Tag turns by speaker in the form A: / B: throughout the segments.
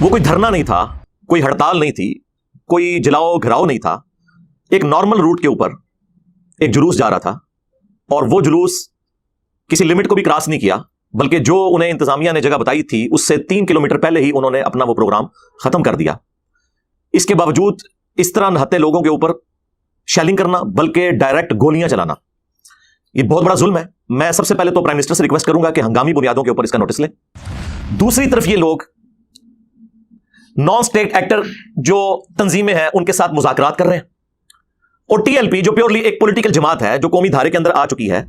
A: وہ کوئی دھرنا نہیں تھا, کوئی ہڑتال نہیں تھی, کوئی جلاؤ گھراؤ نہیں تھا. ایک نارمل روٹ کے اوپر ایک جلوس جا رہا تھا, اور وہ جلوس کسی لمٹ کو بھی کراس نہیں کیا, بلکہ جو انہیں انتظامیہ نے جگہ بتائی تھی اس سے 3 کلومیٹر پہلے ہی انہوں نے اپنا وہ پروگرام ختم کر دیا. اس کے باوجود اس طرح نہتے لوگوں کے اوپر شیلنگ کرنا, بلکہ ڈائریکٹ گولیاں چلانا, یہ بہت بڑا ظلم ہے. میں سب سے پہلے تو پرائم منسٹر سے ریکویسٹ کروں گا کہ ہنگامی بنیادوں کے اوپر اس کا نوٹس لیں. دوسری طرف یہ لوگ نان اسٹیٹ ایکٹر جو تنظیمیں ہیں ان کے ساتھ مذاکرات کر رہے ہیں, اور ٹی ایل پی جو پیورلی ایک پولیٹیکل جماعت ہے جو قومی دھارے کے اندر آ چکی ہے,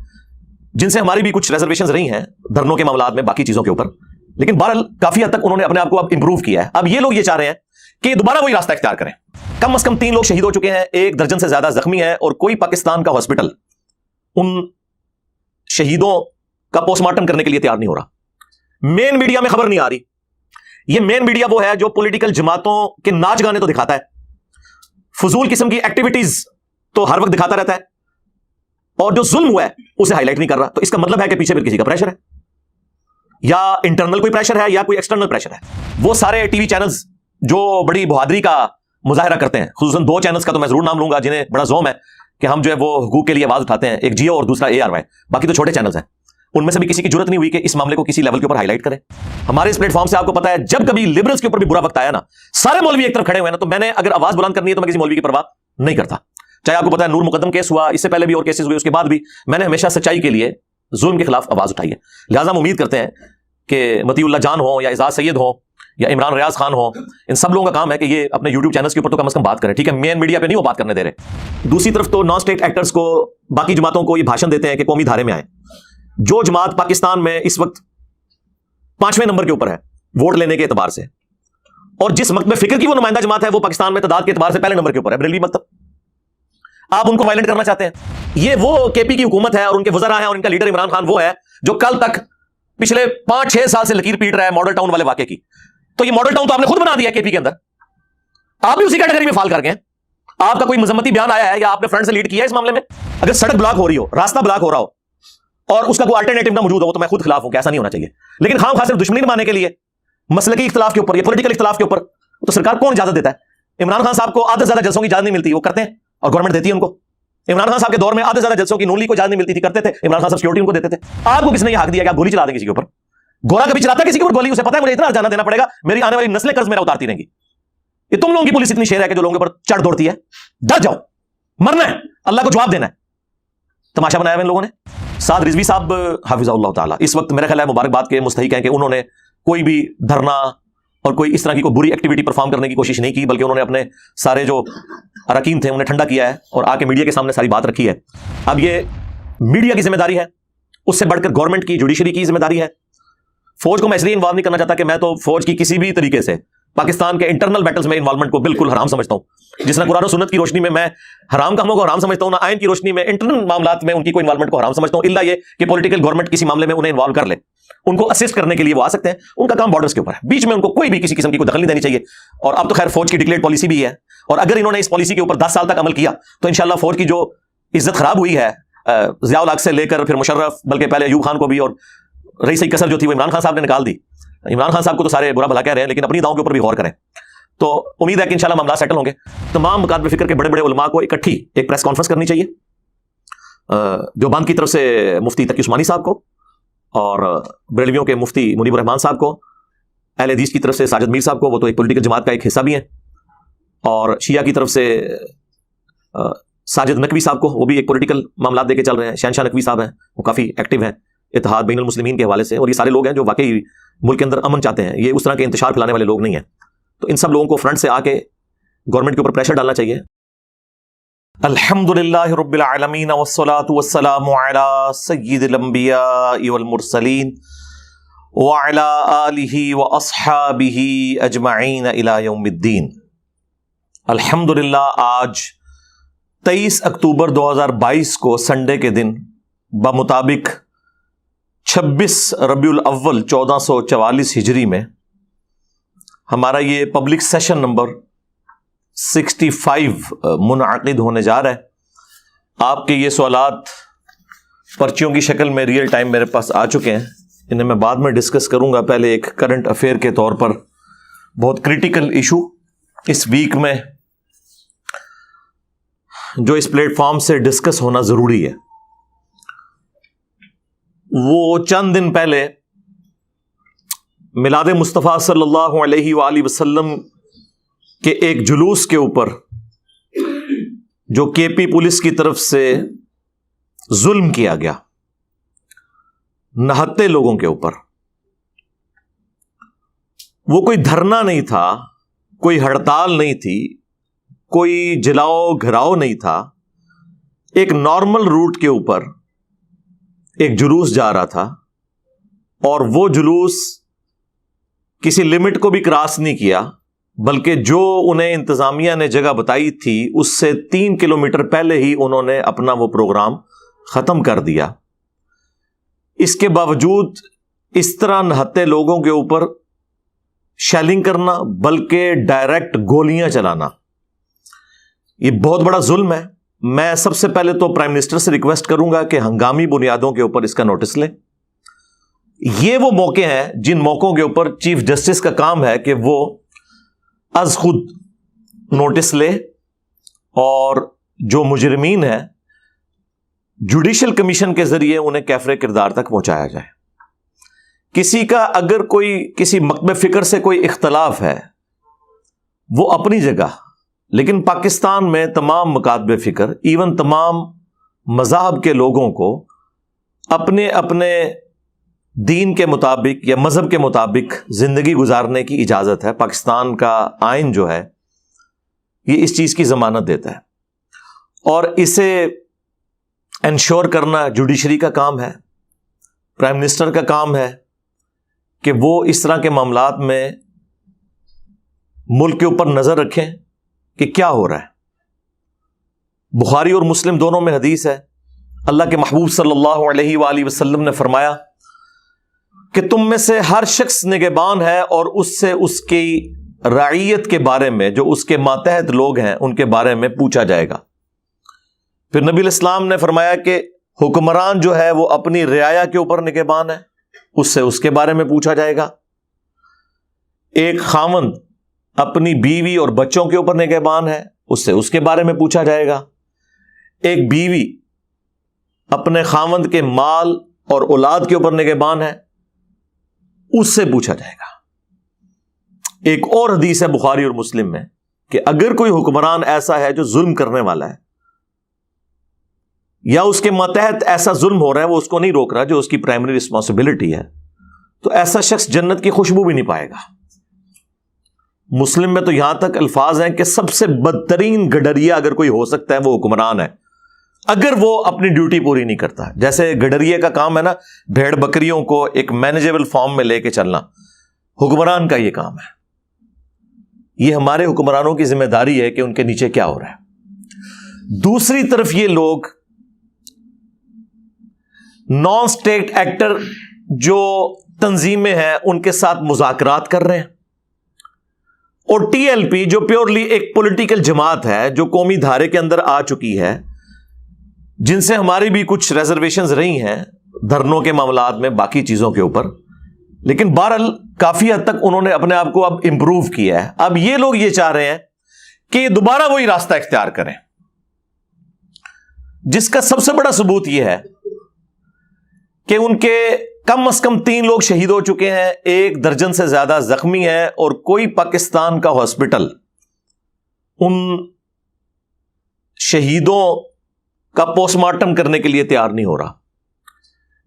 A: جن سے ہماری بھی کچھ ریزرویشنز رہی ہیں دھرنوں کے معاملات میں, باقی چیزوں کے اوپر, لیکن بہرحال کافی حد تک انہوں نے اپنے آپ کو اب امپروو کیا ہے. اب یہ لوگ یہ چاہ رہے ہیں کہ دوبارہ وہی راستہ اختیار کریں. کم از کم 3 لوگ شہید ہو چکے ہیں, 1 درجن سے زیادہ زخمی ہیں, اور کوئی پاکستان کا ہاسپٹل ان شہیدوں کا پوسٹ مارٹم کرنے کے لیے تیار نہیں ہو رہا. مین میڈیا میں خبر نہیں آ رہی. یہ مین میڈیا وہ ہے جو پولیٹیکل جماعتوں کے ناچ گانے تو دکھاتا ہے, فضول قسم کی ایکٹیویٹیز تو ہر وقت دکھاتا رہتا ہے, اور جو ظلم ہوا ہے اسے ہائی لائٹ نہیں کر رہا. تو اس کا مطلب ہے کہ پیچھے پھر کسی کا پریشر ہے, یا انٹرنل کوئی پریشر ہے یا کوئی ایکسٹرنل پریشر ہے. وہ سارے ٹی وی چینلز جو بڑی بہادری کا مظاہرہ کرتے ہیں, خصوصاً 2 چینلز کا تو میں ضرور نام لوں گا جنہیں بڑا زوم ہے کہ ہم جو ہے وہ حقوق کے لیے آواز اٹھاتے ہیں, ایک جیو اور دوسرا ARY, باقی تو چھوٹے چینلز ہیں. ان میں سے بھی کسی کی جرت نہیں ہوئی کہ اس معاملے کو کسی لیول کے اوپر ہائی لائٹ کرے. ہمارے اس پلیٹ فارم سے آپ کو پتا ہے جب کبھی لبرلز کے اوپر بھی برا وقت آیا نا, سارے مولوی ایک طرف کھڑے ہوئے نا, تو میں نے اگر آواز بلند کرنی ہے تو میں کسی مولوی کی پرواہ نہیں کرتا. چاہے آپ کو پتا ہے نور مقدم کیس ہوا, اس سے پہلے بھی اور کیسز ہوئے, اس کے بعد بھی میں نے ہمیشہ سچائی کے لیے, ظلم کے خلاف آواز اٹھائی ہے. لہٰذا ہم امید کرتے ہیں کہ مطیع اللہ جان ہو یا اعزاز سید ہو یا عمران ریاض خان ہو, ان سب لوگوں کا کام ہے کہ یہ اپنے یوٹیوب چینلز کے اوپر تو کم از کم بات کریں, ٹھیک ہے, مین میڈیا پہ نہیں وہ بات کرنے دے رہے. دوسری طرف تو نان اسٹیٹ ایکٹرز کو, باقی جماعتوں کو یہ بھاشن دیتے ہیں کہ قومی دھارے میں آئیں. جو جماعت پاکستان میں اس وقت 5ویں نمبر کے اوپر ہے ووٹ لینے کے اعتبار سے, اور جس مکتب فکر کی وہ نمائندہ جماعت ہے, وہ پاکستان میں تعداد کے اعتبار سے پہلے نمبر کے اوپر ہے, بریلوی مکتب. آپ ان کو وائلنٹ کرنا چاہتے ہیں. یہ وہ KP کی حکومت ہے اور ان کے وزراء ہیں, اور ان کا لیڈر عمران خان وہ ہے جو کل تک پچھلے 5-6 سال سے لکیر پیٹ رہا ہے ماڈل ٹاؤن والے واقعے کی. تو یہ ماڈل ٹاؤن تو آپ نے خود بنا دیا KP کے اندر, آپ بھی اسی کیٹیگری میں فال کر گئے. آپ کا کوئی مذمتی بیان آیا ہے یا آپ نے فرنٹ سے لیڈ کیا ہے اس معاملے میں؟ اگر سڑک بلاک ہو رہی ہو, راستہ بلاک ہو رہا ہو, اور اس کا کوئی الٹرنیٹو نہ موجود ہو, تو میں خود خلاف ہوں کہ ایسا نہیں ہونا چاہیے. لیکن خام خاص صرف دشمنی نمانے کے لیے مسلکی اختلاف کے اوپر یا پولیٹیکل اختلاف کے اوپر تو سرکار کون اجازت دیتا ہے؟ عمران خان صاحب کو آدھے زیادہ جلسوں کی اجازت نہیں ملتی, وہ کرتے ہیں اور گورنمنٹ دیتی ہے ان کو. عمران خان صاحب کے دور میں آدھے زیادہ جلسوں کی نون لیگ کو اجازت نہیں ملتی تھی, کرتے تھے, عمران خان صاحب سیکورٹی ان کو دیتے تھے. آپ کو کس نے یہ حق دیا کہ آپ گولی چلا دیں کسی کے اوپر؟ گورا کبھی چلاتا ہے کسی کے اوپر گولی؟ اسے پتا ہے مجھے اتنا جانا دینا پڑے گا, میری آنے والی نسلیں قرض میرا اتارتی رہیں گی. یہ تم لوگوں کی پولیس اتنی شیر ہے کہ جو لوگوں کے اوپر چڑھ دوڑتی ہے. ڈر جاؤ, مرنا ہے, اللہ کو جواب دینا ہے. تماشا بنایا ہوا ان لوگوں نے. سعد رضوی صاحب حافظہ اللہ تعالیٰ اس وقت میرا خیال ہے مبارکباد کے مستحق ہیں کہ انہوں نے کوئی بھی دھرنا اور کوئی اس طرح کی کوئی بری ایکٹیویٹی پرفارم کرنے کی کوشش نہیں کی, بلکہ انہوں نے اپنے سارے جو اراکین تھے انہیں ٹھنڈا کیا ہے اور آ کے میڈیا کے سامنے ساری بات رکھی ہے. اب یہ میڈیا کی ذمہ داری ہے, اس سے بڑھ کر گورنمنٹ کی, جوڈیشری کی ذمہ داری ہے. فوج کو میں اس لیے انوالو نہیں کرنا چاہتا کہ میں تو فوج کی کسی بھی طریقے سے پاکستان کے انٹرنل بیٹلز میں انوالومنٹ کو بالکل حرام سمجھتا ہوں. جس طرح قرآن و سنت کی روشنی میں حرام کاموں کو حرام سمجھتا ہوں, نہ آئین کی روشنی میں انٹرنل معاملات میں ان کی کوئی انوالومنٹ کو حرام سمجھتا ہوں, الا یہ کہ پولیٹیکل گورنمنٹ کسی معاملے میں انہیں انوالو کر لے. ان کو اسسٹ کرنے کے لیے وہ آ سکتے ہیں, ان کا کام بارڈرز کے اوپر ہے, بیچ میں ان کو کوئی بھی کسی قسم کی کوئی دخل نہیں دینی چاہیے. اور اب تو خیر فوج کی ڈکلیئرڈ پالیسی بھی ہے, اور اگر انہوں نے اس پالیسی کے اوپر 10 سال تک عمل کیا تو انشاءاللہ فوج کی جو عزت خراب ہوئی ہے ضیاء الحق سے لے کر پھر مشرف, بلکہ پہلے ایوب خان کو بھی, اور رئیس کسر جو تھی وہ عمران خان صاحب نے نکال دی. عمران خان صاحب کو تو سارے برا بھلا کہہ رہے ہیں, لیکن اپنی داؤں کے اوپر بھی غور کریں. تو امید ہے کہ انشاءاللہ معاملات سیٹل ہوں گے. تمام مکاتب فکر کے بڑے بڑے علماء کو اکٹھی ایک پریس کانفرنس کرنی چاہیے, جو بند کی طرف سے مفتی تقی عثمانی صاحب کو, اور بریلویوں کے مفتی منیب الرحمان صاحب کو, اہل حدیث کی طرف سے ساجد میر صاحب کو, وہ تو ایک پولیٹیکل جماعت کا ایک حصہ بھی ہیں, اور شیعہ کی طرف سے ساجد نقوی صاحب کو, وہ بھی ایک پولیٹیکل معاملات دے کے چل رہے ہیں. شہنشاہ نقوی صاحب ہیں, وہ کافی ایکٹیو ہیں اتحاد بین المسلمین کے حوالے سے, اور یہ سارے لوگ ہیں جو واقعی ملک کے اندر امن چاہتے ہیں, یہ اس طرح کے انتشار پھیلانے والے لوگ نہیں ہیں. تو ان سب لوگوں کو فرنٹ سے آ کے گورنمنٹ کے اوپر پریشر ڈالنا چاہیے. الحمدللہ رب العالمین والصلاة والسلام علی سید الانبیاء والمرسلین وعلی آلہ واصحابہ اجمعین الی یوم الدین. الحمدللہ آج 23 اکتوبر 2022 کو سنڈے کے دن بمطابق 26 ربیع الاول 1444 ہجری میں ہمارا یہ پبلک سیشن نمبر 65 منعقد ہونے جا رہا ہے. آپ کے یہ سوالات پرچیوں کی شکل میں ریئل ٹائم میرے پاس آ چکے ہیں, انہیں میں بعد میں ڈسکس کروں گا. پہلے ایک کرنٹ افیئر کے طور پر بہت کریٹیکل ایشو اس ویک میں جو اس پلیٹ فارم سے ڈسکس ہونا ضروری ہے، وہ چند دن پہلے میلاد مصطفیٰ صلی اللہ علیہ وآلہ وسلم کے ایک جلوس کے اوپر جو کے پی پولیس کی طرف سے ظلم کیا گیا نہتے لوگوں کے اوپر، وہ کوئی دھرنا نہیں تھا، کوئی ہڑتال نہیں تھی، کوئی جلاؤ گھراؤ نہیں تھا، ایک نارمل روٹ کے اوپر ایک جلوس جا رہا تھا، اور وہ جلوس کسی لمٹ کو بھی کراس نہیں کیا، بلکہ جو انہیں انتظامیہ نے جگہ بتائی تھی اس سے 3 کلومیٹر پہلے ہی انہوں نے اپنا وہ پروگرام ختم کر دیا۔ اس کے باوجود اس طرح نہتے لوگوں کے اوپر شیلنگ کرنا، بلکہ ڈائریکٹ گولیاں چلانا، یہ بہت بڑا ظلم ہے۔ میں سب سے پہلے تو پرائم منسٹر سے ریکویسٹ کروں گا کہ ہنگامی بنیادوں کے اوپر اس کا نوٹس لیں۔ یہ وہ موقع ہیں جن موقعوں کے اوپر چیف جسٹس کا کام ہے کہ وہ از خود نوٹس لے اور جو مجرمین ہیں جوڈیشل کمیشن کے ذریعے انہیں کیفر کردار تک پہنچایا جائے۔ کسی کا اگر کوئی کسی مکتب فکر سے کوئی اختلاف ہے وہ اپنی جگہ، لیکن پاکستان میں تمام مکاتب فکر، ایون تمام مذاہب کے لوگوں کو اپنے اپنے دین کے مطابق یا مذہب کے مطابق زندگی گزارنے کی اجازت ہے۔ پاکستان کا آئین جو ہے یہ اس چیز کی ضمانت دیتا ہے، اور اسے انشور کرنا جوڈیشری کا کام ہے، پرائم منسٹر کا کام ہے کہ وہ اس طرح کے معاملات میں ملک کے اوپر نظر رکھیں کہ کیا ہو رہا ہے۔ بخاری اور مسلم دونوں میں حدیث ہے، اللہ کے محبوب صلی اللہ علیہ وآلہ وسلم نے فرمایا کہ تم میں سے ہر شخص نگہبان ہے اور اس سے اس کی رعیت کے بارے میں، جو اس کے ماتحت لوگ ہیں ان کے بارے میں پوچھا جائے گا۔ پھر نبی الاسلام نے فرمایا کہ حکمران جو ہے وہ اپنی رعایا کے اوپر نگہبان ہے، اس سے اس کے بارے میں پوچھا جائے گا۔ ایک خاوند اپنی بیوی اور بچوں کے اوپر نگہبان ہے، اس سے اس کے بارے میں پوچھا جائے گا۔ ایک بیوی اپنے خاوند کے مال اور اولاد کے اوپر نگہبان ہے، اس سے پوچھا جائے گا۔ ایک اور حدیث ہے بخاری اور مسلم میں کہ اگر کوئی حکمران ایسا ہے جو ظلم کرنے والا ہے یا اس کے ماتحت ایسا ظلم ہو رہا ہے وہ اس کو نہیں روک رہا، جو اس کی پرائمری رسپانسبلٹی ہے، تو ایسا شخص جنت کی خوشبو بھی نہیں پائے گا۔ مسلم میں تو یہاں تک الفاظ ہیں کہ سب سے بدترین گڈریا اگر کوئی ہو سکتا ہے وہ حکمران ہے، اگر وہ اپنی ڈیوٹی پوری نہیں کرتا۔ جیسے گڈریے کا کام ہے نا بھیڑ بکریوں کو ایک مینیجیبل فارم میں لے کے چلنا، حکمران کا یہ کام ہے۔ یہ ہمارے حکمرانوں کی ذمہ داری ہے کہ ان کے نیچے کیا ہو رہا ہے۔ دوسری طرف یہ لوگ نان اسٹیٹ ایکٹر جو تنظیمیں ہیں ان کے ساتھ مذاکرات کر رہے ہیں، اور ٹی ایل پی جو پیورلی ایک پولیٹیکل جماعت ہے جو قومی دھارے کے اندر آ چکی ہے، جن سے ہماری بھی کچھ ریزرویشنز رہی ہیں دھرنوں کے معاملات میں، باقی چیزوں کے اوپر، لیکن بہرحال کافی حد تک انہوں نے اپنے آپ کو اب امپروو کیا ہے۔ اب یہ لوگ یہ چاہ رہے ہیں کہ دوبارہ وہی راستہ اختیار کریں، جس کا سب سے بڑا ثبوت یہ ہے کہ ان کے کم از کم 3 لوگ شہید ہو چکے ہیں، 1 درجن سے زیادہ زخمی ہے، اور کوئی پاکستان کا ہاسپٹل ان شہیدوں کا پوسٹ مارٹم کرنے کے لیے تیار نہیں ہو رہا۔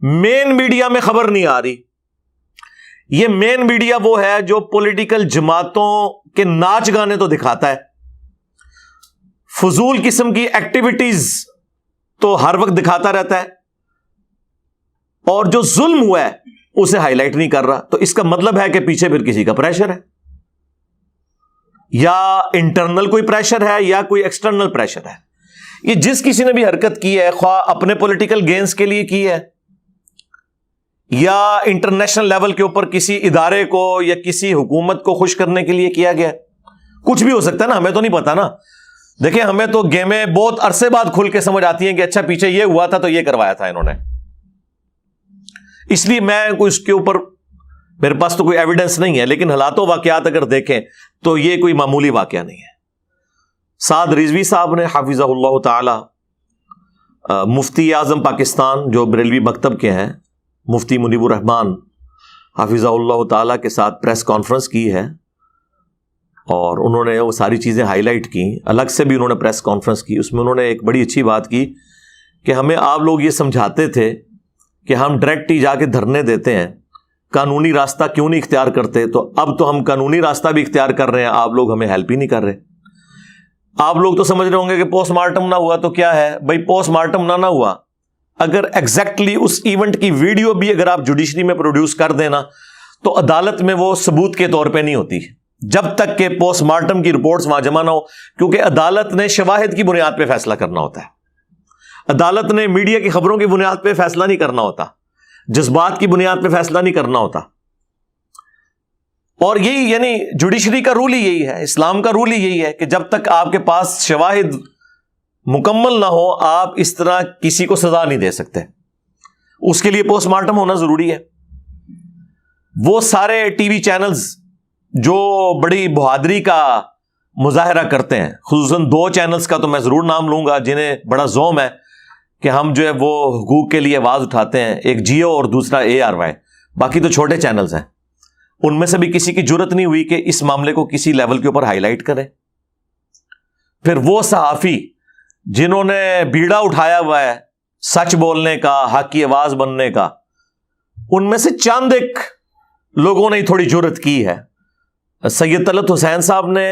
A: مین میڈیا میں خبر نہیں آ رہی۔ یہ مین میڈیا وہ ہے جو پولیٹیکل جماعتوں کے ناچ گانے تو دکھاتا ہے، فضول قسم کی ایکٹیویٹیز تو ہر وقت دکھاتا رہتا ہے، اور جو ظلم ہوا ہے اسے ہائی لائٹ نہیں کر رہا۔ تو اس کا مطلب ہے کہ پیچھے پھر کسی کا پریشر ہے، یا انٹرنل کوئی پریشر ہے یا کوئی ایکسٹرنل پریشر ہے۔ یہ جس کسی نے بھی حرکت کی ہے، خواہ اپنے پولیٹیکل گینز کے لیے کی ہے یا انٹرنیشنل لیول کے اوپر کسی ادارے کو یا کسی حکومت کو خوش کرنے کے لیے کیا گیا، کچھ بھی ہو سکتا ہے نا، ہمیں تو نہیں پتا نا۔ دیکھیں ہمیں تو گیمیں بہت عرصے بعد کھل کے سمجھ آتی ہیں کہ اچھا پیچھے یہ ہوا تھا تو یہ کروایا تھا انہوں نے۔ اس لیے میں کوئی اس کے اوپر میرے پاس تو کوئی ایویڈنس نہیں ہے، لیکن حالات و واقعات اگر دیکھیں تو یہ کوئی معمولی واقعہ نہیں ہے۔ سعد رضوی صاحب نے حافظہ اللہ تعالی، مفتی اعظم پاکستان جو بریلوی مکتب کے ہیں، مفتی منیب الرحمان حافظہ اللہ تعالی کے ساتھ پریس کانفرنس کی ہے، اور انہوں نے وہ ساری چیزیں ہائی لائٹ کی۔ الگ سے بھی انہوں نے پریس کانفرنس کی، اس میں انہوں نے ایک بڑی اچھی بات کی کہ ہمیں آپ لوگ یہ سمجھاتے تھے کہ ہم ڈائریکٹ ہی جا کے دھرنے دیتے ہیں، قانونی راستہ کیوں نہیں اختیار کرتے؟ تو اب تو ہم قانونی راستہ بھی اختیار کر رہے ہیں، آپ لوگ ہمیں ہیلپ ہی نہیں کر رہے۔ آپ لوگ تو سمجھ رہے ہوں گے کہ پوسٹ مارٹم نہ ہوا تو کیا ہے بھائی، پوسٹ مارٹم نہ ہوا، اگر ایگزیکٹلی اس ایونٹ کی ویڈیو بھی اگر آپ جوڈیشری میں پروڈیوس کر دینا تو عدالت میں وہ ثبوت کے طور پہ نہیں ہوتی جب تک کہ پوسٹ مارٹم کی رپورٹس وہاں جمع نہ ہو، کیونکہ عدالت نے شواہد کی بنیاد پہ فیصلہ کرنا ہوتا ہے۔ عدالت نے میڈیا کی خبروں کی بنیاد پہ فیصلہ نہیں کرنا ہوتا، جذبات کی بنیاد پہ فیصلہ نہیں کرنا ہوتا۔ اور یہی یعنی جوڈیشری کا رول ہی یہی ہے، اسلام کا رول ہی یہی ہے کہ جب تک آپ کے پاس شواہد مکمل نہ ہو آپ اس طرح کسی کو سزا نہیں دے سکتے، اس کے لیے پوسٹ مارٹم ہونا ضروری ہے۔ وہ سارے ٹی وی چینلز جو بڑی بہادری کا مظاہرہ کرتے ہیں، خصوصاً 2 چینلز کا تو میں ضرور نام لوں گا جنہیں بڑا زوم ہے کہ ہم جو ہے وہ حقوق کے لیے آواز اٹھاتے ہیں، ایک جیو اور دوسرا ARY، باقی تو چھوٹے چینلز ہیں، ان میں سے بھی کسی کی جرت نہیں ہوئی کہ اس معاملے کو کسی لیول کے اوپر ہائی لائٹ کرے۔ پھر وہ صحافی جنہوں نے بیڑا اٹھایا ہوا ہے سچ بولنے کا، حق کی آواز بننے کا، ان میں سے چند ایک لوگوں نے تھوڑی جرت کی ہے۔ سید طلعت حسین صاحب نے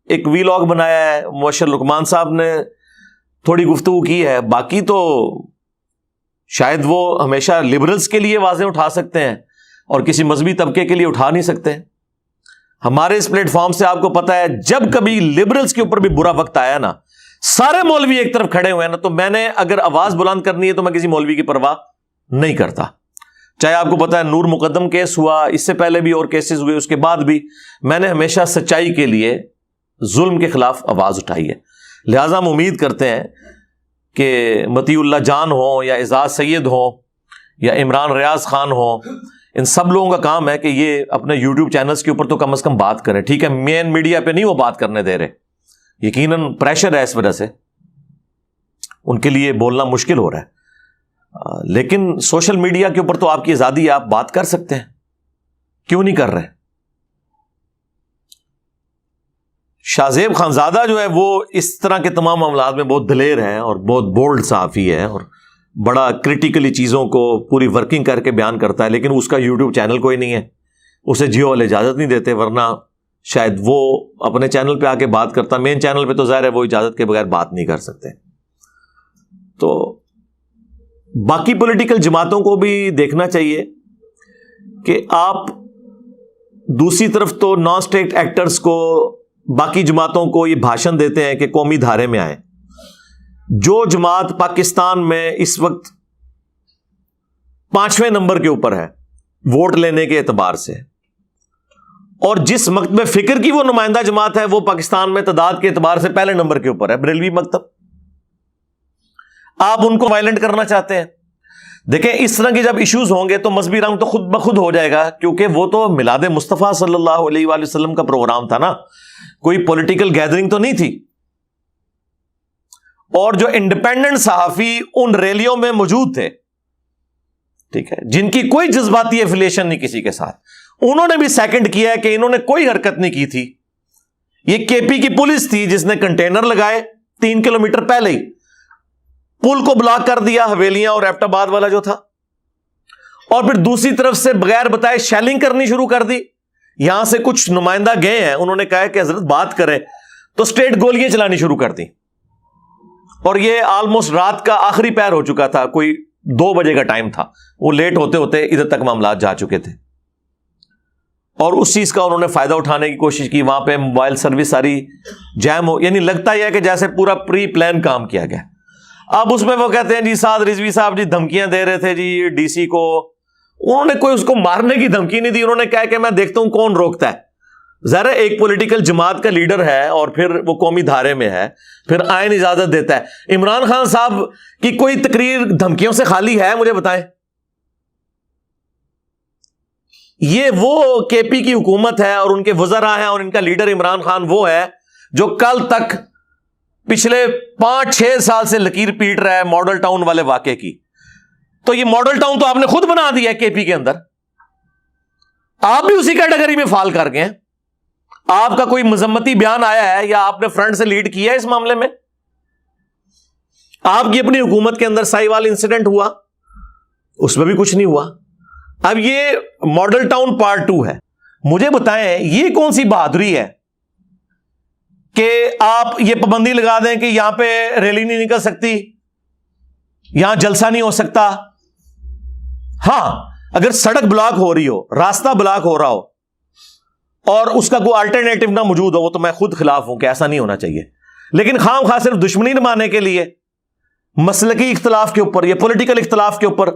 A: ایک ویلاگ بنایا ہے، مبشر لقمان صاحب نے تھوڑی گفتگو کی ہے، باقی تو شاید وہ ہمیشہ لبرلز کے لیے آوازیں اٹھا سکتے ہیں اور کسی مذہبی طبقے کے لیے اٹھا نہیں سکتے۔ ہمارے اس پلیٹ فارم سے آپ کو پتا ہے جب کبھی لبرلز کے اوپر بھی برا وقت آیا نا، سارے مولوی ایک طرف کھڑے ہوئے ہیں نا، تو میں نے اگر آواز بلند کرنی ہے تو میں کسی مولوی کی پرواہ نہیں کرتا۔ چاہے آپ کو پتا ہے نور مقدم کیس ہوا، اس سے پہلے بھی اور کیسز ہوئے، اس کے بعد بھی میں نے ہمیشہ سچائی کے لیے، ظلم کے خلاف آواز اٹھائی ہے۔ لہٰذا ہم امید کرتے ہیں کہ مطیع اللہ جان ہوں یا اعزاز سید ہوں یا عمران ریاض خان ہوں، ان سب لوگوں کا کام ہے کہ یہ اپنے یوٹیوب چینلز کے اوپر تو کم از کم بات کریں۔ ٹھیک ہے، مین میڈیا پہ نہیں وہ بات کرنے دے رہے، یقیناً پریشر ہے، اس وجہ سے ان کے لیے بولنا مشکل ہو رہا ہے، لیکن سوشل میڈیا کے اوپر تو آپ کی آزادی ہے، آپ بات کر سکتے ہیں، کیوں نہیں کر رہے؟ شاہ زیب خانزادہ جو ہے وہ اس طرح کے تمام معاملات میں بہت دلیر ہے اور بہت بولڈ صحافی ہے اور بڑا کرٹیکلی چیزوں کو پوری ورکنگ کر کے بیان کرتا ہے، لیکن اس کا یوٹیوب چینل کوئی نہیں ہے، اسے جیو والے اجازت نہیں دیتے، ورنہ شاید وہ اپنے چینل پہ آ کے بات کرتا۔ مین چینل پہ تو ظاہر ہے وہ اجازت کے بغیر بات نہیں کر سکتے۔ تو باقی پولیٹیکل جماعتوں کو بھی دیکھنا چاہیے کہ آپ دوسری طرف تو نان اسٹیٹ ایکٹرز کو، باقی جماعتوں کو یہ بھاشن دیتے ہیں کہ قومی دھارے میں آئیں۔ جو جماعت پاکستان میں اس وقت 5ویں نمبر کے اوپر ہے ووٹ لینے کے اعتبار سے، اور جس مکتب فکر کی وہ نمائندہ جماعت ہے، وہ پاکستان میں تعداد کے اعتبار سے پہلے نمبر کے اوپر ہے، بریلوی مکتب۔ آپ ان کو وائلنٹ کرنا چاہتے ہیں؟ دیکھیں اس طرح کے جب ایشوز ہوں گے تو مذہبی رنگ تو خود بخود ہو جائے گا، کیونکہ وہ تو میلاد مصطفیٰ صلی اللہ علیہ وآلہ وسلم کا پروگرام تھا نا، کوئی پولیٹیکل گیدرنگ تو نہیں تھی۔ اور جو انڈیپینڈنٹ صحافی ان ریلیوں میں موجود تھے، ٹھیک ہے، جن کی کوئی جذباتی ایفیلیشن نہیں کسی کے ساتھ، انہوں نے بھی سیکنڈ کیا ہے کہ انہوں نے کوئی حرکت نہیں کی تھی۔ یہ کے پی کی پولیس تھی جس نے کنٹینر لگائے 3 کلومیٹر پہلے ہی، پل کو بلاک کر دیا، حویلیاں اور ایبٹ آباد والا جو تھا، اور پھر دوسری طرف سے بغیر بتائے شیلنگ کرنی شروع کر دی۔ یہاں سے کچھ نمائندہ گئے ہیں، انہوں نے کہا کہ حضرت بات کریں، تو اسٹریٹ گولیاں چلانی شروع کر دی، اور یہ آلموسٹ رات کا آخری پیر ہو چکا تھا، کوئی 2 بجے کا ٹائم تھا، وہ لیٹ ہوتے ہوتے ادھر تک معاملات جا چکے تھے، اور اس چیز کا انہوں نے فائدہ اٹھانے کی کوشش کی۔ وہاں پہ موبائل سروس ساری جیم ہو، یعنی لگتا یہ ہے کہ جیسے پورا پری پلان کام کیا گیا۔ اب اس میں وہ کہتے ہیں جی سعد رضوی صاحب جی دھمکیاں دے رہے تھے جی ڈی سی کو، انہوں نے کوئی اس کو مارنے کی دھمکی نہیں دی، انہوں نے کہا کہ میں دیکھتا ہوں کون روکتا ہے۔ ظاہر ہے ایک پولیٹیکل جماعت کا لیڈر ہے اور پھر وہ قومی دھارے میں ہے، پھر آئین اجازت دیتا ہے۔ عمران خان صاحب کی کوئی تقریر دھمکیوں سے خالی ہے؟ مجھے بتائیں۔
B: یہ وہ کے پی کی حکومت ہے اور ان کے وزراء ہیں اور ان کا لیڈر عمران خان وہ ہے جو کل تک پچھلے 5-6 سال سے لکیر پیٹ رہا ہے ماڈل ٹاؤن والے واقعے کی. تو یہ ماڈل ٹاؤن تو آپ نے خود بنا دیا ہے کے پی کے اندر, آپ بھی اسی کیٹیگری میں فال کر گئے ہیں. آپ کا کوئی مذمتی بیان آیا ہے یا آپ نے فرنٹ سے لیڈ کیا ہے اس معاملے میں؟ آپ کی اپنی حکومت کے اندر سائیوال انسیڈنٹ ہوا, اس میں بھی کچھ نہیں ہوا. اب یہ ماڈل ٹاؤن پارٹ 2 ہے. مجھے بتائیں یہ کون سی بہادری ہے کہ آپ یہ پابندی لگا دیں کہ یہاں پہ ریلی نہیں نکل سکتی, یہاں جلسہ نہیں ہو سکتا. ہاں اگر سڑک بلاک ہو رہی ہو, راستہ بلاک ہو رہا ہو اور اس کا کوئی الٹرنیٹو نہ موجود ہو, وہ تو میں خود خلاف ہوں کہ ایسا نہیں ہونا چاہیے. لیکن خام خواہ صرف دشمنی نمانے کے لیے مسلکی اختلاف کے اوپر یا پولیٹیکل اختلاف کے اوپر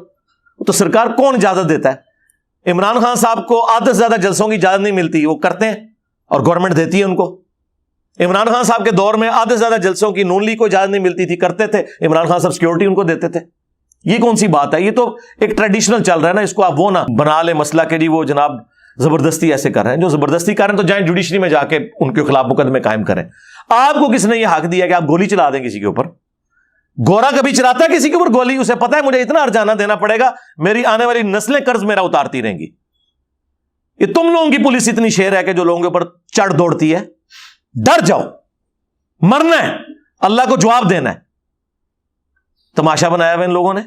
B: تو سرکار کون اجازت دیتا ہے؟ عمران خان صاحب کو آدھے سے زیادہ جلسوں کی اجازت نہیں ملتی, وہ کرتے ہیں اور گورنمنٹ دیتی ہے ان کو. عمران خان صاحب کے دور میں آدھے سے زیادہ جلسوں کی نون لیگ کو اجازت نہیں ملتی تھی, کرتے تھے. عمران خان صاحب سیکورٹی ان کو دیتے تھے. یہ کون سی بات ہے؟ یہ تو ایک ٹریڈیشنل چل رہا ہے نا, اس کو آپ وہ نہ بنا لیں مسئلہ کہ جی وہ جناب زبردستی ایسے کر رہے ہیں. جو زبردستی کر رہے ہیں تو جائیں جوڈیشری میں جا کے ان کے خلاف مقدمے قائم کریں. آپ کو کس نے یہ حق دیا کہ آپ گولی چلا دیں کسی کے اوپر؟ گورا کبھی چلاتا ہے کسی کے اوپر گولی؟ اسے پتا ہے مجھے اتنا ارجانہ دینا پڑے گا, میری آنے والی نسلیں قرض میرا اتارتی رہیں گی. یہ تم لوگوں کی پولیس اتنی شیر ہے کہ جو لوگوں کے اوپر چڑھ دوڑتی ہے. ڈر جاؤ, مرنا ہے, اللہ کو جواب دینا ہے. تماشا بنایا ہوا ان لوگوں نے.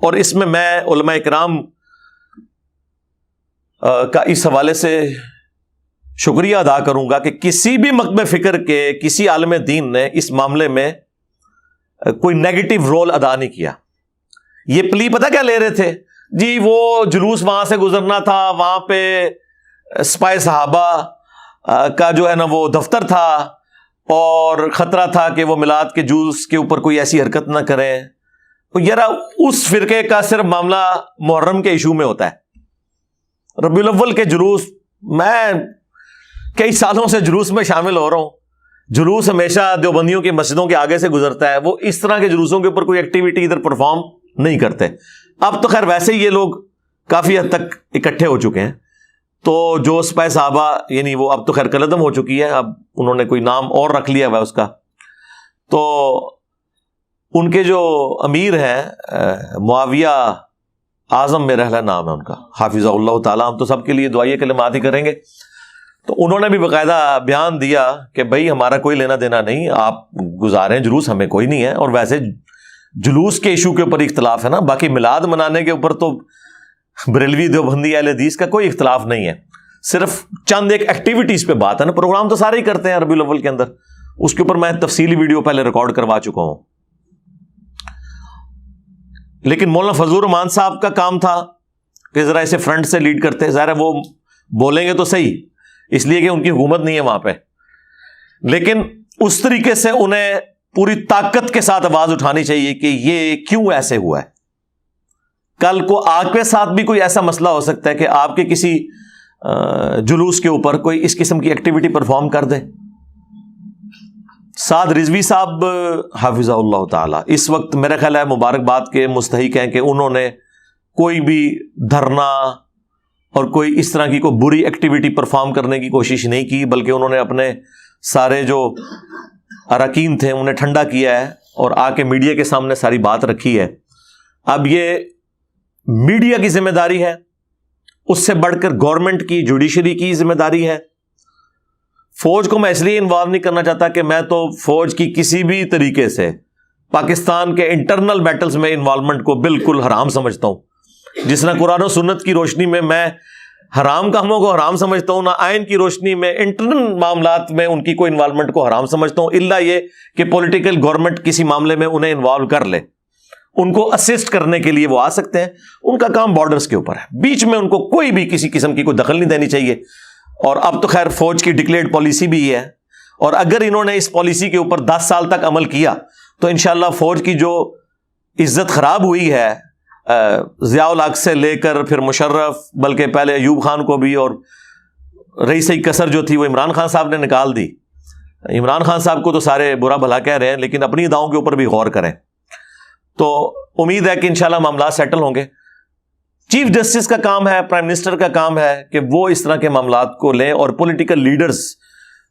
B: اور اس میں علماء کرام کا اس حوالے سے شکریہ ادا کروں گا کہ کسی بھی مکتب فکر کے کسی عالم دین نے اس معاملے میں کوئی نیگیٹو رول ادا نہیں کیا. یہ پلی پتہ کیا لے رہے تھے جی؟ وہ جلوس وہاں سے گزرنا تھا, وہاں پہ سپاہی صحابہ کا جو ہے نا وہ دفتر تھا اور خطرہ تھا کہ وہ میلاد کے جلوس کے اوپر کوئی ایسی حرکت نہ کریں. یار اس فرقے کا صرف معاملہ محرم کے ایشو میں ہوتا ہے. ربیع الاول کے جلوس, میں کئی سالوں سے جلوس میں شامل ہو رہا ہوں, جلوس ہمیشہ دیوبندیوں کی مسجدوں کے آگے سے گزرتا ہے. وہ اس طرح کے جلوسوں کے اوپر کوئی ایکٹیویٹی ادھر پرفارم نہیں کرتے. اب تو خیر ویسے ہی یہ لوگ کافی حد تک اکٹھے ہو چکے ہیں. تو جو سپاہی صحابہ یعنی وہ اب تو خیر کلعدم ہو چکی ہے, اب انہوں نے کوئی نام اور رکھ لیا ہوا ہے اس کا. تو ان کے جو امیر ہیں معاویہ اعظم میرا خیال نام ہے ان کا, حافظہ اللہ تعالیٰ, ہم تو سب کے لیے دعائیہ کلمات ہی کریں گے. تو انہوں نے بھی باقاعدہ بیان دیا کہ بھائی ہمارا کوئی لینا دینا نہیں, آپ گزاریں جلوس, ہمیں کوئی نہیں ہے. اور ویسے جلوس کے ایشو کے اوپر اختلاف ہے نا, باقی میلاد منانے کے اوپر تو بریلوی دیوبندی اہل حدیث کا کوئی اختلاف نہیں ہے. صرف چند ایک ایکٹیویٹیز پہ بات ہے نا. پروگرام تو سارے ہی کرتے ہیں ربیع الاول کے اندر, اس کے اوپر میں تفصیلی ویڈیو پہلے ریکارڈ کروا چکا ہوں. لیکن مولانا فضل الرحمان صاحب کا کام تھا کہ ذرا اسے فرنٹ سے لیڈ کرتے. ظاہر ہے وہ بولیں گے تو صحیح, اس لیے کہ ان کی حکومت نہیں ہے وہاں پہ, لیکن اس طریقے سے انہیں پوری طاقت کے ساتھ آواز اٹھانی چاہیے کہ یہ کیوں ایسے ہوا ہے. کل کو آپ کے ساتھ بھی کوئی ایسا مسئلہ ہو سکتا ہے کہ آپ کے کسی جلوس کے اوپر کوئی اس قسم کی ایکٹیویٹی پرفارم کر دے. سعد رضوی صاحب حافظہ اللہ تعالی اس وقت میرا خیال ہے مبارکباد کے مستحق ہیں کہ انہوں نے کوئی بھی دھرنا اور کوئی اس طرح کی کوئی بری ایکٹیویٹی پرفارم کرنے کی کوشش نہیں کی, بلکہ انہوں نے اپنے سارے جو اراکین تھے انہیں ٹھنڈا کیا ہے اور آ کے میڈیا کے سامنے ساری بات رکھی ہے. اب یہ میڈیا کی ذمہ داری ہے, اس سے بڑھ کر گورنمنٹ کی, جوڈیشری کی ذمہ داری ہے. فوج کو میں اس لیے انوالو نہیں کرنا چاہتا کہ میں تو فوج کی کسی بھی طریقے سے پاکستان کے انٹرنل بیٹلز میں انوالومنٹ کو بالکل حرام سمجھتا ہوں. جس طرح قرآن و سنت کی روشنی میں حرام کاموں کو حرام سمجھتا ہوں, نہ آئین کی روشنی میں انٹرنل معاملات میں ان کی کوئی انوالومنٹ کو حرام سمجھتا ہوں, الا یہ کہ پولیٹیکل گورنمنٹ کسی معاملے میں انہیں انوالو کر لے. ان کو اسسٹ کرنے کے لیے وہ آ سکتے ہیں, ان کا کام بارڈرز کے اوپر ہے, بیچ میں ان کو کوئی بھی کسی قسم کی کوئی دخل نہیں دینی چاہیے. اور اب تو خیر فوج کی ڈکلیئرڈ پالیسی بھی ہے, اور اگر انہوں نے اس پالیسی کے اوپر 10 سال تک عمل کیا تو انشاءاللہ فوج کی جو عزت خراب ہوئی ہے ضیاء الحق سے لے کر پھر مشرف, بلکہ پہلے ایوب خان کو بھی, اور رئیس کسر جو تھی وہ عمران خان صاحب نے نکال دی. عمران خان صاحب کو تو سارے برا بھلا کہہ رہے ہیں, لیکن اپنی اداؤں کے اوپر بھی غور کریں. تو امید ہے کہ انشاءاللہ معاملات سیٹل ہوں گے. چیف جسٹس کا کام ہے، پرائم منسٹر کا کام ہے کہ وہ اس طرح کے معاملات کو لیں، اور پولیٹیکل لیڈرز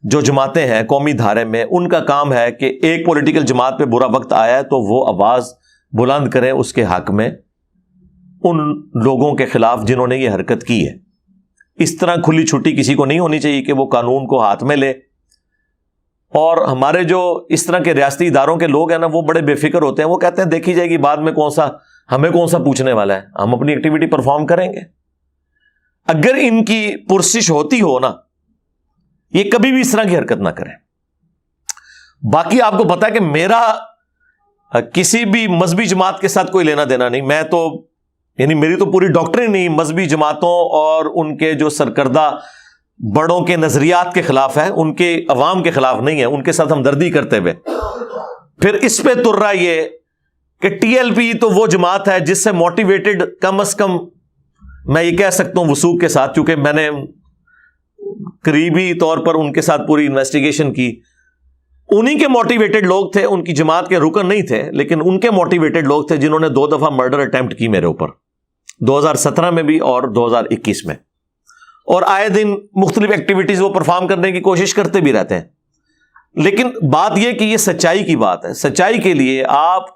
B: جو جماعتیں ہیں قومی دھارے میں، ان کا کام ہے کہ ایک پولیٹیکل جماعت پہ برا وقت آیا ہے تو وہ آواز بلند کریں اس کے حق میں، ان لوگوں کے خلاف جنہوں نے یہ حرکت کی ہے۔ اس طرح کھلی چھٹی کسی کو نہیں ہونی چاہیے کہ وہ قانون کو ہاتھ میں لے۔ اور ہمارے جو اس طرح کے ریاستی اداروں کے لوگ ہیں نا، وہ بڑے بے فکر ہوتے ہیں، وہ کہتے ہیں دیکھی جائے گی بعد میں، ہمیں کون سا پوچھنے والا ہے، ہم اپنی ایکٹیویٹی پرفارم کریں گے۔ اگر ان کی پرسش ہوتی ہو نا، یہ کبھی بھی اس طرح کی حرکت نہ کریں۔ باقی آپ کو پتا ہے کہ میرا کسی بھی مذہبی جماعت کے ساتھ کوئی لینا دینا نہیں، میں تو یعنی میری تو پوری ڈاکٹرین نہیں مذہبی جماعتوں اور ان کے جو سرکردہ بڑوں کے نظریات کے خلاف ہے، ان کے عوام کے خلاف نہیں ہے، ان کے ساتھ ہمدردی کرتے ہوئے پھر اس پہ تر رہا یہ کہ ٹی ایل پی تو وہ جماعت ہے جس سے موٹیویٹڈ کم از کم میں یہ کہہ سکتا ہوں وثوق کے ساتھ، کیونکہ میں نے قریبی طور پر ان کے ساتھ پوری انویسٹیگیشن کی، انہی کے موٹیویٹڈ لوگ تھے، ان کی جماعت کے رکن نہیں تھے، لیکن ان کے موٹیویٹڈ لوگ تھے جنہوں نے 2 دفعہ مرڈر اٹیمپٹ کی میرے اوپر، 2017 میں بھی اور 2021 میں، اور آئے دن مختلف ایکٹیویٹیز وہ پرفارم کرنے کی کوشش کرتے بھی رہتے ہیں۔ لیکن بات یہ کہ یہ سچائی کی بات ہے، سچائی کے لیے آپ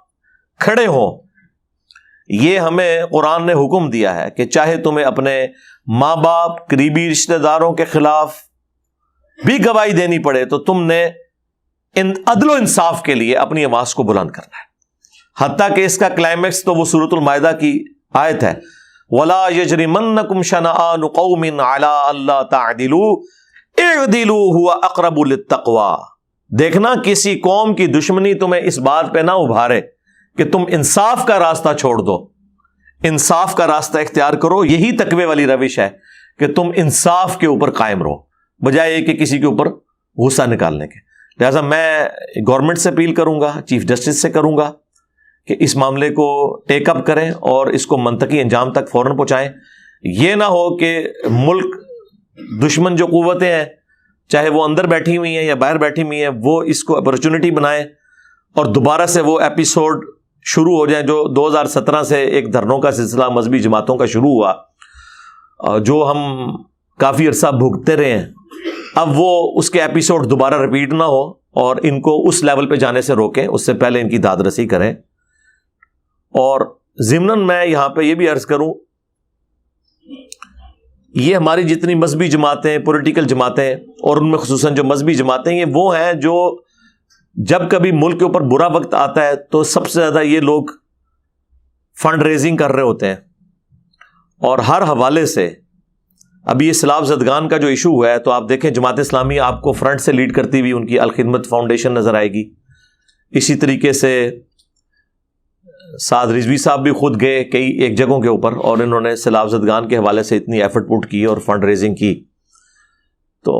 B: کھڑے ہوں۔ یہ ہمیں قرآن نے حکم دیا ہے کہ چاہے تمہیں اپنے ماں باپ، قریبی رشتہ داروں کے خلاف بھی گواہی دینی پڑے تو تم نے عدل و انصاف کے لیے اپنی آواز کو بلند کرنا ہے۔ حتیٰ کہ اس کا کلائمیکس تو وہ سورۃ المائدہ کی آیت ہے، وَلَا يَجْرِمَنَّكُمْ شَنَآنُ قَوْمٍ عَلَىٰ أَلَّا تَعْدِلُوا اعْدِلُوا هُوَ أَقْرَبُ لِلتَّقْوَىٰ۔ دیکھنا کسی قوم کی دشمنی تمہیں اس بات پہ نہ ابھارے کہ تم انصاف کا راستہ چھوڑ دو، انصاف کا راستہ اختیار کرو۔ یہی تقوی والی روش ہے کہ تم انصاف کے اوپر قائم رہو، بجائے کہ کسی کے اوپر غصہ نکالنے کے۔ لہٰذا میں گورنمنٹ سے اپیل کروں گا، چیف جسٹس سے کروں گا کہ اس معاملے کو ٹیک اپ کریں اور اس کو منطقی انجام تک فوراً پہنچائیں۔ یہ نہ ہو کہ ملک دشمن جو قوتیں ہیں، چاہے وہ اندر بیٹھی ہوئی ہیں یا باہر بیٹھی ہوئی ہیں، وہ اس کو اپرچونٹی بنائیں اور دوبارہ سے وہ ایپیسوڈ شروع ہو جائیں جو 2017 سے ایک دھرنوں کا سلسلہ مذہبی جماعتوں کا شروع ہوا، جو ہم کافی عرصہ بھگتتے رہے ہیں۔ اب وہ اس کے ایپیسوڈ دوبارہ ریپیٹ نہ ہو اور ان کو اس لیول پہ جانے سے روکیں، اس سے پہلے ان کی داد رسی کریں۔ اور ضمناً میں یہاں پہ یہ بھی عرض کروں، یہ ہماری جتنی مذہبی جماعتیں، پولیٹیکل جماعتیں، اور ان میں خصوصاً جو مذہبی جماعتیں، یہ وہ ہیں جو جب کبھی ملک کے اوپر برا وقت آتا ہے تو سب سے زیادہ یہ لوگ فنڈ ریزنگ کر رہے ہوتے ہیں، اور ہر حوالے سے ابھی یہ سیلاب زدگان کا جو ایشو ہوا ہے تو آپ دیکھیں جماعت اسلامی آپ کو فرنٹ سے لیڈ کرتی ہوئی ان کی الخدمت فاؤنڈیشن نظر آئے گی۔ اسی طریقے سے سعد رضوی صاحب بھی خود گئے کئی ایک جگہوں کے اوپر، اور انہوں نے سیلاب زدگان کے حوالے سے اتنی ایفرٹ پٹ کی اور فنڈ ریزنگ کی۔ تو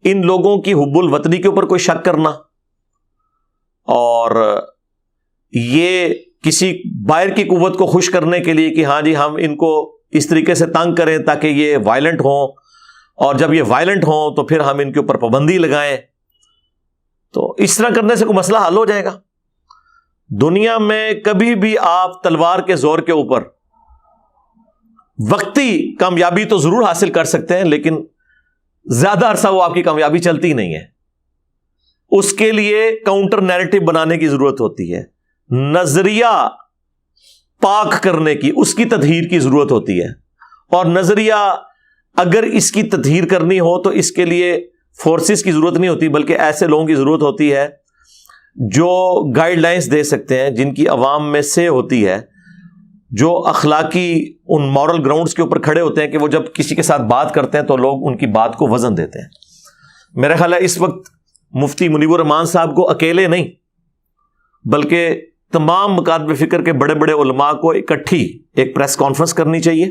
B: ان لوگوں کی حب الوطنی کے اوپر کوئی شک کرنا اور یہ کسی باہر کی قوت کو خوش کرنے کے لیے کہ ہاں جی ہم ان کو اس طریقے سے تنگ کریں تاکہ یہ وائلنٹ ہوں، اور جب یہ وائلنٹ ہوں تو پھر ہم ان کے اوپر پابندی لگائیں، تو اس طرح کرنے سے کوئی مسئلہ حل ہو جائے گا؟ دنیا میں کبھی بھی آپ تلوار کے زور کے اوپر وقتی کامیابی تو ضرور حاصل کر سکتے ہیں، لیکن زیادہ عرصہ وہ آپ کی کامیابی چلتی نہیں ہے۔ اس کے لیے کاؤنٹر نیریٹو بنانے کی ضرورت ہوتی ہے، نظریہ پاک کرنے کی، اس کی تطہیر کی ضرورت ہوتی ہے، اور نظریہ اگر اس کی تطہیر کرنی ہو تو اس کے لیے فورسز کی ضرورت نہیں ہوتی، بلکہ ایسے لوگوں کی ضرورت ہوتی ہے جو گائیڈ لائنز دے سکتے ہیں، جن کی عوام میں سے ہوتی ہے، جو اخلاقی ان مورل گراؤنڈز کے اوپر کھڑے ہوتے ہیں کہ وہ جب کسی کے ساتھ بات کرتے ہیں تو لوگ ان کی بات کو وزن دیتے ہیں۔ میرا خیال ہے اس وقت مفتی منیب الرحمان صاحب کو اکیلے نہیں بلکہ تمام مکاتب فکر کے بڑے بڑے علماء کو اکٹھی ایک پریس کانفرنس کرنی چاہیے۔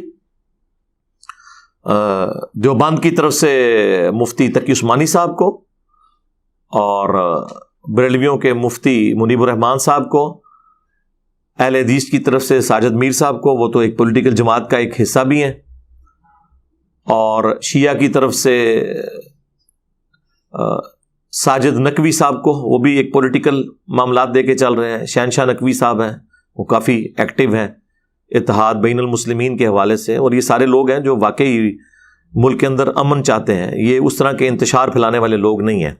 B: دیوبند کی طرف سے مفتی تقی عثمانی صاحب کو، اور بریلویوں کے مفتی منیب الرحمان صاحب کو، اہل حدیث کی طرف سے ساجد میر صاحب کو، وہ تو ایک پولیٹیکل جماعت کا ایک حصہ بھی ہیں، اور شیعہ کی طرف سے ساجد نقوی صاحب کو، وہ بھی ایک پولیٹیکل معاملات دے کے چل رہے ہیں۔ شہنشاہ نقوی صاحب ہیں، وہ کافی ایکٹیو ہیں اتحاد بین المسلمین کے حوالے سے، اور یہ سارے لوگ ہیں جو واقعی ملک کے اندر امن چاہتے ہیں، یہ اس طرح کے انتشار پھیلانے والے لوگ نہیں ہیں.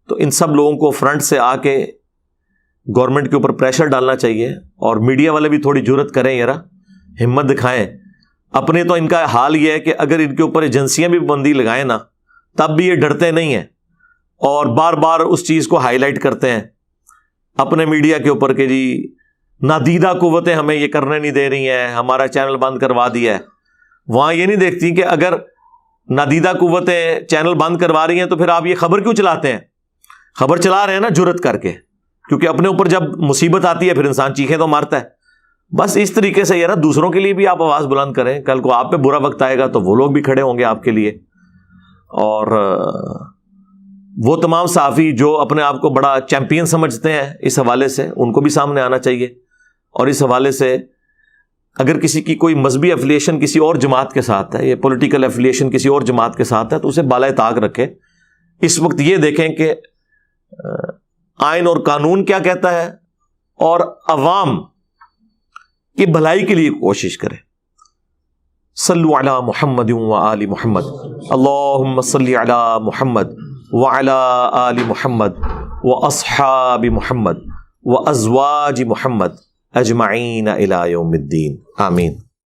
B: تو ان سب لوگوں کو فرنٹ سے آ کے گورنمنٹ کے اوپر پریشر ڈالنا چاہیے، اور میڈیا والے بھی تھوڑی جرت کریں، ذرا ہمت دکھائیں. اپنے تو ان کا حال یہ ہے کہ اگر ان کے اوپر ایجنسیاں بھی پابندی لگائیں نا، تب بھی یہ ڈرتے نہیں ہیں اور بار بار اس چیز کو ہائی لائٹ کرتے ہیں اپنے میڈیا کے اوپر کہ جی نادیدہ قوتیں ہمیں یہ کرنے نہیں دے رہی ہیں، ہمارا چینل بند کروا دیا ہے. وہاں یہ نہیں دیکھتی کہ اگر نادیدہ قوتیں چینل بند کروا رہی ہیں تو پھر آپ یہ خبر کیوں چلاتے ہیں؟ خبر چلا رہے ہیں نا جرت کر کے، کیونکہ اپنے اوپر جب مصیبت آتی ہے پھر انسان چیخیں تو مارتا ہے. بس اس طریقے سے یار دوسروں کے لیے بھی آپ آواز بلند کریں، کل کو آپ پہ برا وقت آئے گا تو وہ لوگ بھی کھڑے ہوں گے آپ کے لیے. اور وہ تمام صحافی جو اپنے آپ کو بڑا چیمپئن سمجھتے ہیں اس حوالے سے، ان کو بھی سامنے آنا چاہیے. اور اس حوالے سے اگر کسی کی کوئی مذہبی ایفیلیشن کسی اور جماعت کے ساتھ ہے، یا پولیٹیکل ایفیلیشن کسی اور جماعت کے ساتھ ہے، تو اسے بالائے طاق رکھے. اس وقت یہ دیکھیں کہ آئین اور قانون کیا کہتا ہے، اور عوام کی بھلائی کے لیے کوشش کرے. صلو علی محمد و آل محمد، اللہم صلی علی محمد وعلی آل محمد واصحاب محمد وازواج محمد اجمعین الی یوم الدین. آمین.